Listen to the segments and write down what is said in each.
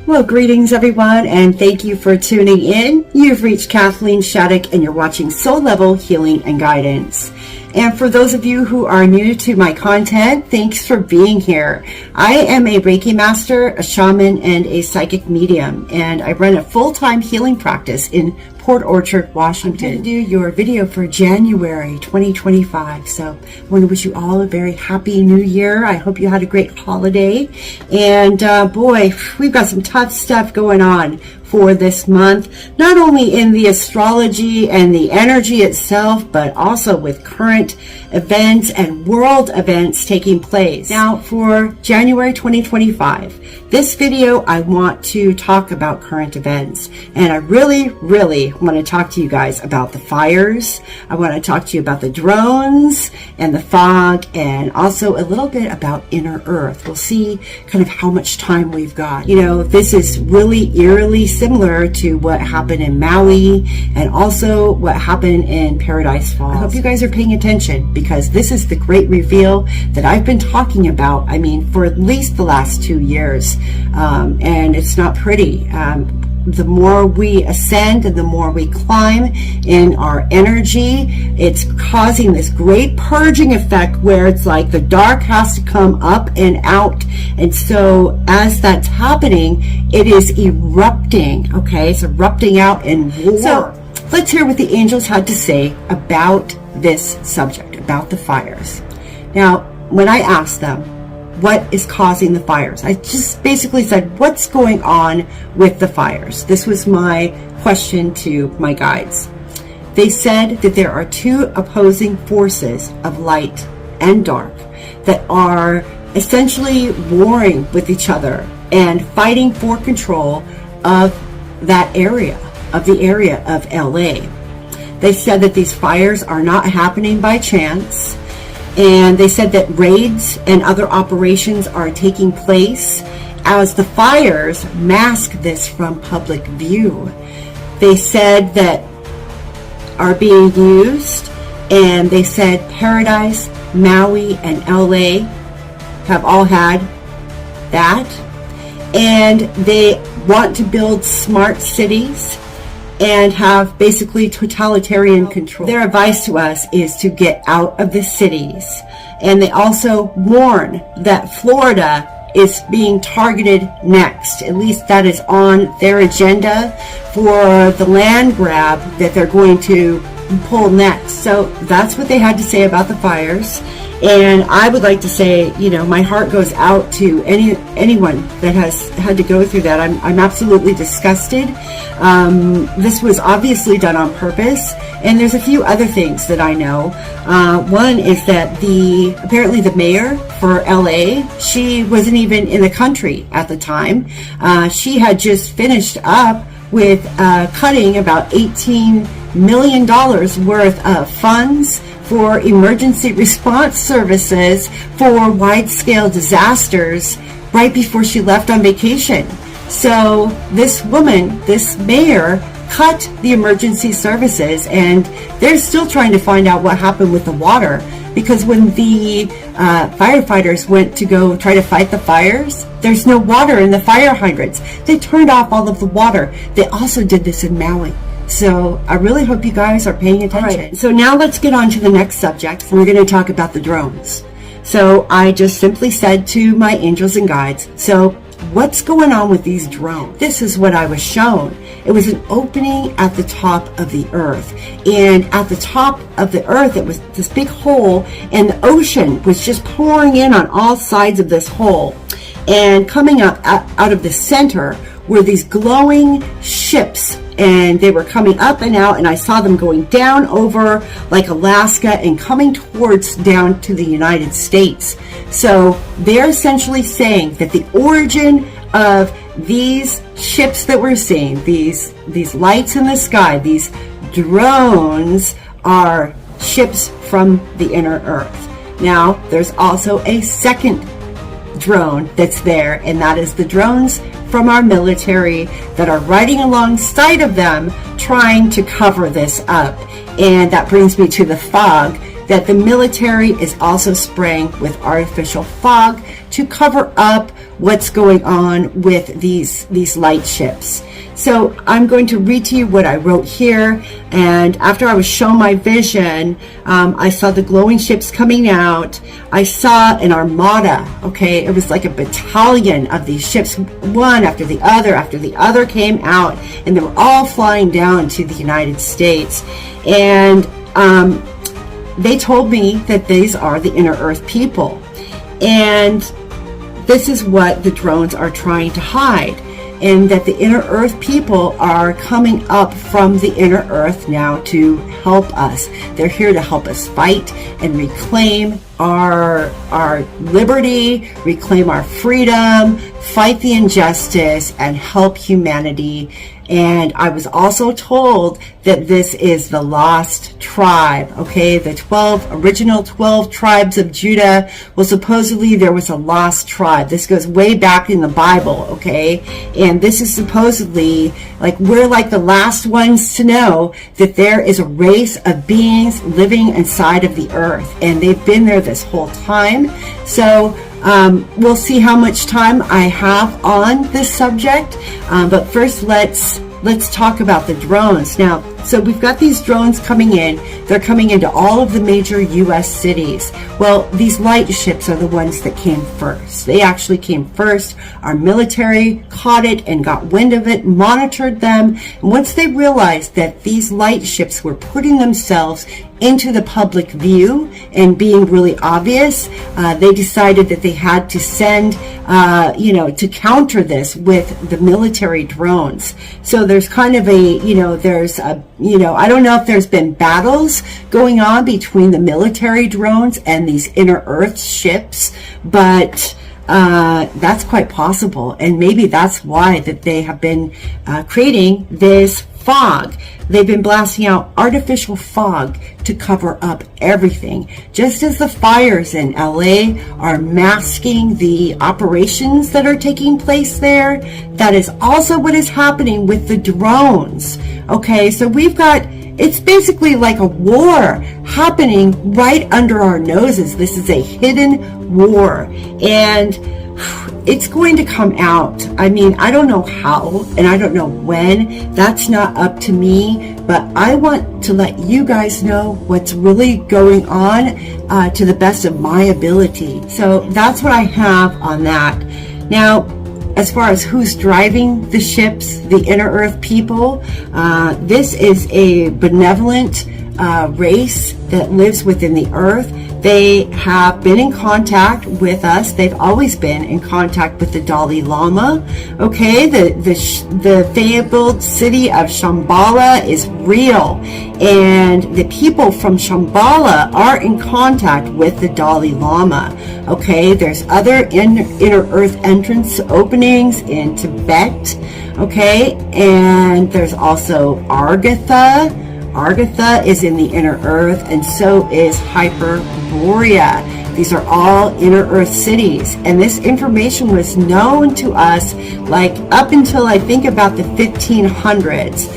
Well, greetings everyone, and thank you for tuning in. You've reached Kathleen Shattuck and you're watching Soul Level Healing and Guidance. And for those of you who are new to my content, thanks for being here. I am a Reiki master, a shaman, and a psychic medium, and I run a full-time healing practice in Port Orchard, Washington. I'm going to do your video for January 2025. So I want to wish you all a very happy new year. I hope you had a great holiday. And boy, we've got some tough stuff going on for this month, not only in the astrology and the energy itself, but also with current events and world events taking place. Now, for January 2025, this video, I want to talk about current events. And I really want to talk to you guys about the fires. I want to talk to you about the drones and the fog, and also a little bit about inner earth. We'll see kind of how much time we've got. You know, this is really eerily similar to what happened in Maui and also what happened in Paradise Falls. I hope you guys are paying attention, because this is the great reveal that I've been talking about, I mean, for at least the last 2 years. And it's not pretty. The more we ascend and the more we climb in our energy, it's causing this great purging effect where it's like the dark has to come up and out. And so as that's happening, it is erupting. Okay, it's erupting out in war. So let's hear what the angels had to say about this subject, about the fires. Now, when I asked them, what is causing the fires? I just basically said, what's going on with the fires? This was my question to my guides. They said that there are two opposing forces of light and dark that are essentially warring with each other and fighting for control of that area, of the area of LA. They said that these fires are not happening by chance. And they said that raids and other operations are taking place as the fires mask this from public view. They said that are being used, and they said Paradise, Maui, and LA have all had that. And they want to build smart cities and have basically totalitarian control. Their advice to us is to get out of the cities. And they also warn that Florida is being targeted next. At least that is on their agenda for the land grab that they're going to pull next. So that's what they had to say about the fires. And I would like to say, you know, my heart goes out to anyone that has had to go through that. I'm absolutely disgusted. This was obviously done on purpose. And there's a few other things that I know. One is that apparently the mayor for LA, she wasn't even in the country at the time. She had just finished up with cutting about $18 million worth of funds for emergency response services for wide-scale disasters right before she left on vacation. So this woman, this mayor, cut the emergency services, and they're still trying to find out what happened with the water, because when the firefighters went to go try to fight the fires, there's no water in the fire hydrants. They turned off all of the water. They also did this in Maui. So I really hope you guys are paying attention. Right, so now let's get on to the next subject. We're going to talk about the drones. So I just simply said to my angels and guides, so what's going on with these drones? This is what I was shown. It was an opening at the top of the earth. And at the top of the earth, it was this big hole, and the ocean was just pouring in on all sides of this hole. And coming up out of the center were these glowing ships, and they were coming up and out, and I saw them going down over like Alaska and coming towards down to the United States. So they're essentially saying that the origin of these ships that we're seeing, these lights in the sky, these drones, are ships from the inner earth. Now, there's also a second drone that's there, and that is the drones from our military that are riding alongside of them trying to cover this up. And that brings me to the fog, that the military is also spraying with artificial fog to cover up what's going on with these light ships. So I'm going to read to you what I wrote here. And after I was shown my vision, I saw the glowing ships coming out. I saw an armada, okay? It was like a battalion of these ships, one after the other came out, and they were all flying down to the United States. And they told me that these are the inner earth people. And this is what the drones are trying to hide. And that the inner earth people are coming up from the inner earth now to help us. They're here to help us fight and reclaim our liberty, reclaim our freedom, fight the injustice, and help humanity. And I was also told that this is the lost tribe, okay? The original 12 tribes of Judah. Well, supposedly there was a lost tribe. This goes way back in the Bible, okay? And this is supposedly, like, we're like the last ones to know that there is a race of beings living inside of the earth. And they've been there this whole time. So we'll see how much time I have on this subject, but first let's talk about the drones. Now, so we've got these drones coming in. They're coming into all of the major U.S. cities. Well, these light ships are the ones that came first. They actually came first. Our military caught it and got wind of it, monitored them. And once they realized that these light ships were putting themselves into the public view and being really obvious, they decided that they had to send, to counter this with the military drones. So there's kind of I don't know if there's been battles going on between the military drones and these inner earth ships, but that's quite possible. And maybe that's why that they have been creating this fog. They've been blasting out artificial fog to cover up everything. Just as the fires in LA are masking the operations that are taking place there, that is also what is happening with the drones. Okay, so it's basically like a war happening right under our noses. This is a hidden war. And it's going to come out. I mean, I don't know how and I don't know when. That's not up to me. But I want to let you guys know what's really going on to the best of my ability. So that's what I have on that. Now, as far as who's driving the ships, the inner earth people, this is a benevolent race that lives within the earth. They have been in contact with us. They've always been in contact with the Dalai Lama. Okay, the fabled city of Shambhala is real, and the people from Shambhala are in contact with the Dalai Lama. Okay, there's other inner earth entrance openings in Tibet. Okay, and there's also Argatha. Argatha is in the inner earth, and so is Hyperborea. These are all inner earth cities, and this information was known to us like up until I think about the 1500s.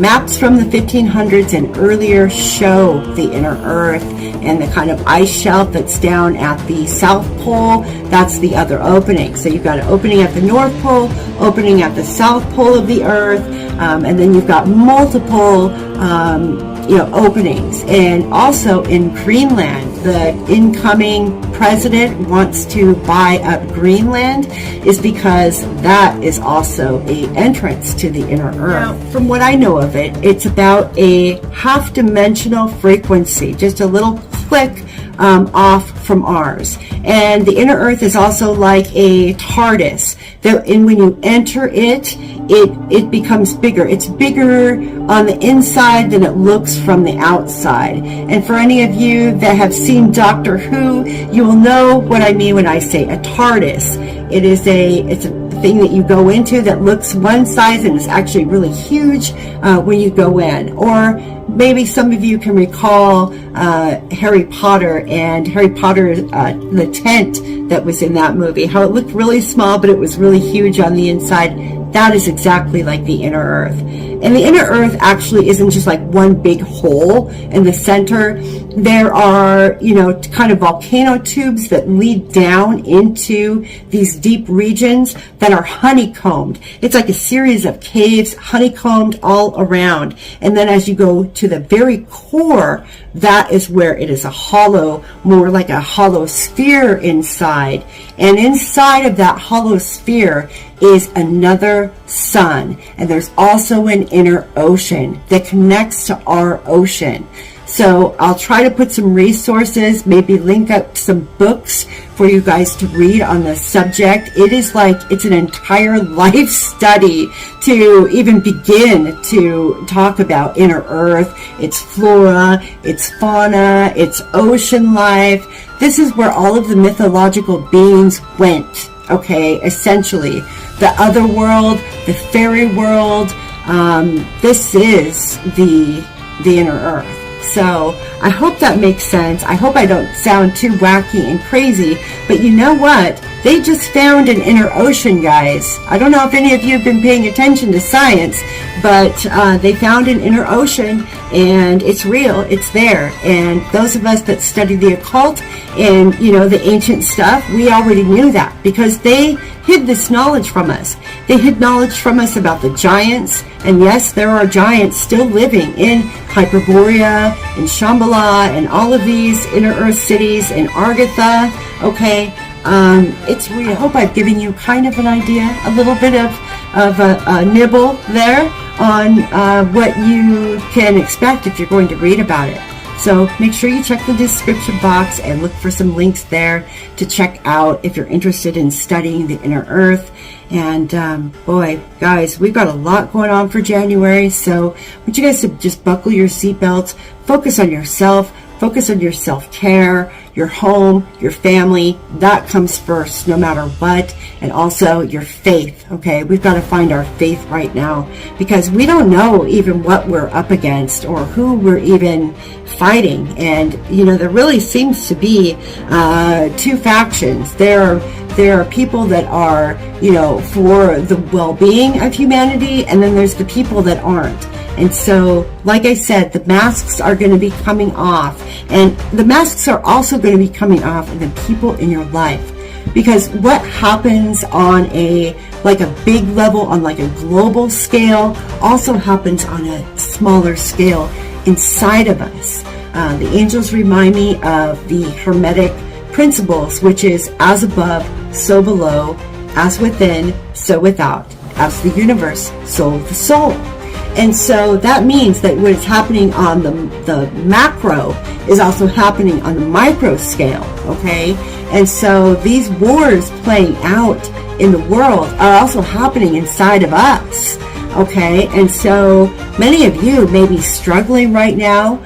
Maps from the 1500s and earlier show the inner earth and the kind of ice shelf that's down at the South Pole. That's the other opening. So you've got an opening at the North Pole, opening at the South Pole of the earth, and then you've got multiple openings. And also in Greenland, the incoming president wants to buy up Greenland is because that is also a entrance to the inner earth. Now, from what I know of it, it's about a half-dimensional frequency, just a little click off from ours. And the inner earth is also like a TARDIS. And when you enter it becomes bigger. It's bigger on the inside than it looks from the outside. And for any of you that have seen Doctor Who, you will know what I mean when I say a TARDIS. It's a thing that you go into that looks one size and is actually really huge when you go in. Or maybe some of you can recall Harry Potter and Harry Potter, the tent that was in that movie, how it looked really small, but it was really huge on the inside. That is exactly like the inner earth. And the inner earth actually isn't just like one big hole in the center. There are, you know, kind of volcano tubes that lead down into these deep regions that are honeycombed. It's like a series of caves, honeycombed all around. And then as you go to the very core, that is where it is a hollow, more like a hollow sphere inside. And inside of that hollow sphere is another sun. And there's also an inner ocean that connects to our ocean. So I'll try to put some resources, maybe link up some books for you guys to read on the subject. It is like, it's an entire life study to even begin to talk about inner earth, its flora, its fauna, its ocean life. This is where all of the mythological beings went, okay, essentially. The other world, the fairy world, this is the inner earth. So I hope that makes sense. I hope I don't sound too wacky and crazy, but you know what? They just found an inner ocean, guys. I don't know if any of you have been paying attention to science, but they found an inner ocean, and it's real. It's there. And those of us that study the occult and, you know, the ancient stuff, we already knew that because they hid this knowledge from us. They hid knowledge from us about the giants. And yes, there are giants still living in Hyperborea, in Shambhala, and all of these inner earth cities, in Argatha. Okay, it's real. I hope I've given you kind of an idea, a little bit of a nibble there on what you can expect if you're going to read about it. So make sure you check the description box and look for some links there to check out if you're interested in studying the inner earth. And boy, guys, we've got a lot going on for January, so I want you guys to just buckle your seatbelts, focus on yourself, focus on your self-care, your home, your family. That comes first no matter what. And also your faith, okay? We've got to find our faith right now because we don't know even what we're up against or who we're even fighting. And, you know, there really seems to be two factions. There are people that are, you know, for the well-being of humanity, and then there's the people that aren't. And so, like I said, the masks are going to be coming off, and the masks are also going to be coming off of the people in your life. Because what happens on a big level, on like a global scale, also happens on a smaller scale inside of us. The angels remind me of the Hermetic principles, which is as above, so below, as within, so without, as the universe, so the soul. And so that means that what is happening on the macro is also happening on the micro scale, okay? And so these wars playing out in the world are also happening inside of us, okay? And so many of you may be struggling right now.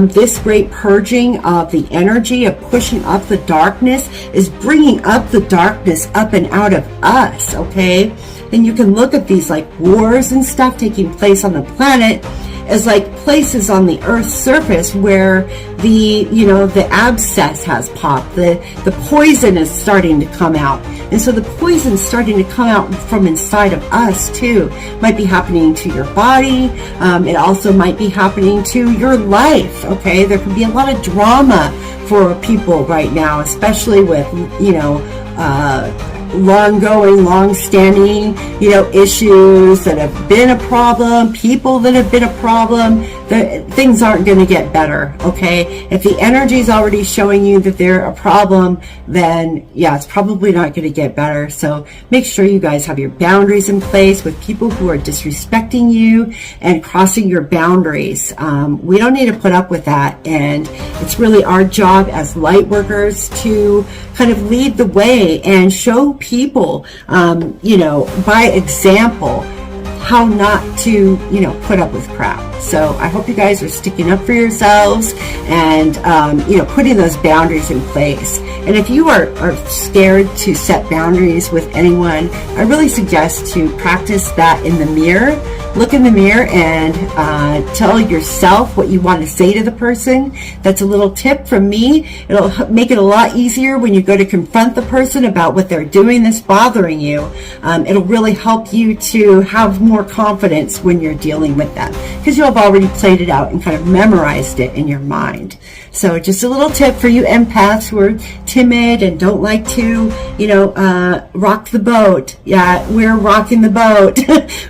This great purging of the energy of pushing up the darkness is bringing up the darkness up and out of us, okay? And you can look at these like wars and stuff taking place on the planet as like places on the Earth's surface where the abscess has popped, the poison is starting to come out. And so the poison's starting to come out from inside of us too. Might be happening to your body. It also might be happening to your life, okay? There can be a lot of drama for people right now, especially with, long-standing, issues that have been a problem, people that have been a problem. Things aren't going to get better, okay? If the energy is already showing you that they're a problem, then yeah, it's probably not going to get better. So make sure you guys have your boundaries in place with people who are disrespecting you and crossing your boundaries. We don't need to put up with that, and it's really our job as light workers to kind of lead the way and show people, by example, how not to, put up with crap. So I hope you guys are sticking up for yourselves and, putting those boundaries in place. And if you are scared to set boundaries with anyone, I really suggest to practice that in the mirror. Look in the mirror and tell yourself what you want to say to the person. That's a little tip from me. It'll make it a lot easier when you go to confront the person about what they're doing that's bothering you. It'll really help you to have more more confidence when you're dealing with them, because you'll have already played it out and kind of memorized it in your mind. So just a little tip for you empaths who are timid and don't like to, rock the boat. Yeah, we're rocking the boat.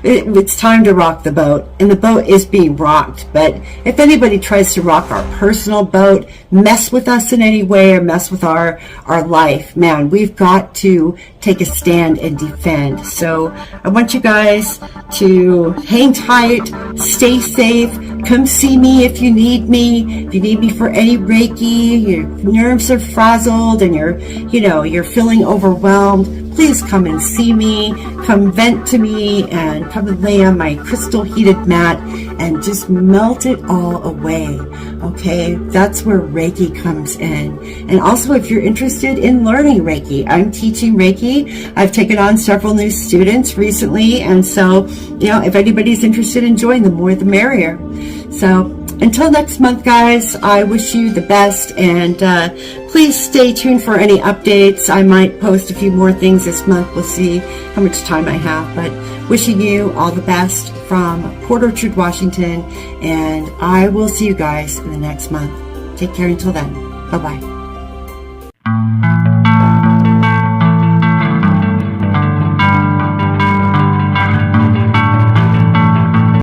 It's time to rock the boat, and the boat is being rocked. But if anybody tries to rock our personal boat, mess with us in any way, or mess with our life, man, we've got to take a stand and defend. So I want you guys to hang tight, stay safe, come see me if you need me. If you need me for any Reiki, your nerves are frazzled and you're feeling overwhelmed, please come and see me, come vent to me, and come and lay on my crystal heated mat and just melt it all away. Okay, that's where Reiki comes in. And also, if you're interested in learning Reiki, I'm teaching Reiki. I've taken on several new students recently, and so, if anybody's interested in joining, the more the merrier. So until next month, guys, I wish you the best, and please stay tuned for any updates. I might post a few more things this month. We'll see how much time I have, but wishing you all the best from Port Orchard, Washington, and I will see you guys in the next month. Take care until then. Bye-bye.